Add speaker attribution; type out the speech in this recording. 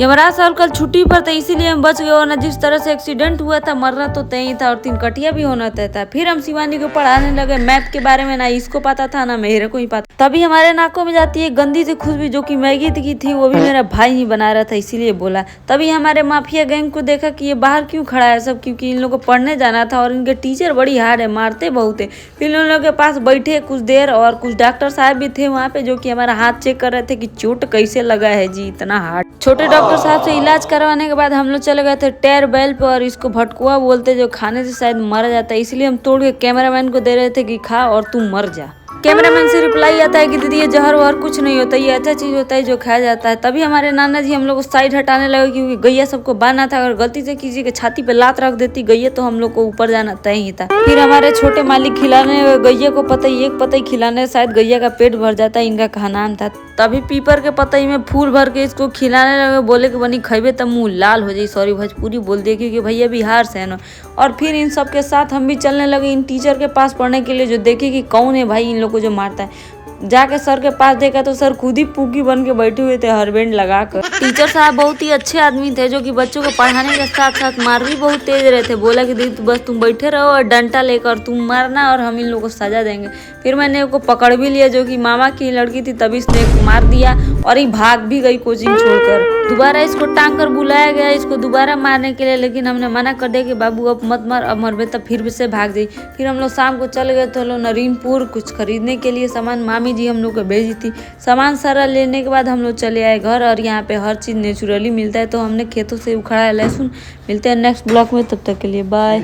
Speaker 1: यमराज साहब कल छुट्टी पर था, इसीलिए हम बच गए, वरना जिस तरह से एक्सीडेंट हुआ था मरना तो तय ही था और 3 कटिया भी होना तय था। फिर हम शिवानी को पढ़ाने लगे मैप के बारे में, ना इसको पता था ना मेरे को ही पता। तभी हमारे नाकों में जाती है गंदी सी खुशबू, जो कि मैगी की थी, वो भी मेरा भाई ही बना रहा था, इसीलिए बोला। तभी हमारे माफिया गैंग को देखा कि ये बाहर क्यों खड़ा है सब, क्योंकि इन लोगों को पढ़ने जाना था और इनके टीचर बड़ी हार्ड है, मारते बहुत है। फिर उन लोगों के पास बैठे कुछ देर, और कुछ डॉक्टर साहब भी थे वहाँ पे, जो कि हमारा हाथ चेक कर रहे थे कि चोट कैसे लगा है जी, इतना हार्ड। छोटे डॉक्टर साहब से इलाज करवाने के बाद हम लोग चले गए थे टेर बेल पे, और इसको भटकुआ बोलते, जो खाने से शायद मर जाता है, इसलिए हम तोड़ के कैमरामैन को दे रहे थे कि खा और तू मर जा। कैमरामैन से रिप्लाई आता है कि दीदी ये जहर वहर कुछ नहीं होता, ये अच्छा चीज होता है जो खाया जाता है। तभी हमारे नाना जी हम लोग को साइड हटाने लगे, क्योंकि गैया सबको बांधना था, अगर गलती से किसी के छाती पे लात रख देती गैया तो हम लोग को ऊपर जाना तय ही था। फिर हमारे छोटे मालिक खिलाने गैया को पतई, एक पतई खिलाने शायद गैया का पेट भर जाता है, इनका कहा नाम था। तभी पीपर के पतई में फूल भर के इसको खिलाने लगे, बोले कि बनी खैबे तब मुँह लाल हो जाए, सॉरी भोजपुरी बोल दिए क्योंकि भैया बिहार से है ना। और फिर इन सब के साथ हम भी चलने लगे इन टीचर के पास पढ़ने के लिए, जो देखे कि कौन है भाई इन लोग को जो मारता है। जाके सर के पास देखा तो सर खुद ही पूकी बन के बैठे हुए थे हरबैंड लगाकर। टीचर साहब बहुत ही अच्छे आदमी थे, जो कि बच्चों को पढ़ाने के साथ साथ मार भी बहुत तेज रहे थे। बोला कि दीदी बस तुम बैठे रहो और डंडा लेकर तुम मारना और हम इन लोगों को सजा देंगे। फिर मैंने उसको पकड़ भी लिया, जो कि मामा की लड़की थी, तभी इसने मार दिया और ये भाग भी गई कोचिंग छोड़कर। दोबारा इसको टांग कर बुलाया गया इसको दोबारा मारने के लिए, लेकिन हमने मना कर दिया कि बाबू अब मत मार, अब मरबे तब फिर से भाग जाई। फिर हम लोग शाम को चले गए थे नरीनपुर कुछ खरीदने के लिए सामान, मामी जी हम लोग को भेजी थी। सामान सारा लेने के बाद हम लोग चले आए घर, और यहाँ पे हर चीज़ नेचुरली मिलता है, तो हमने खेतों से उखाड़ा है लहसुन। मिलते हैं नेक्स्ट ब्लॉग में, तब तक के लिए बाय।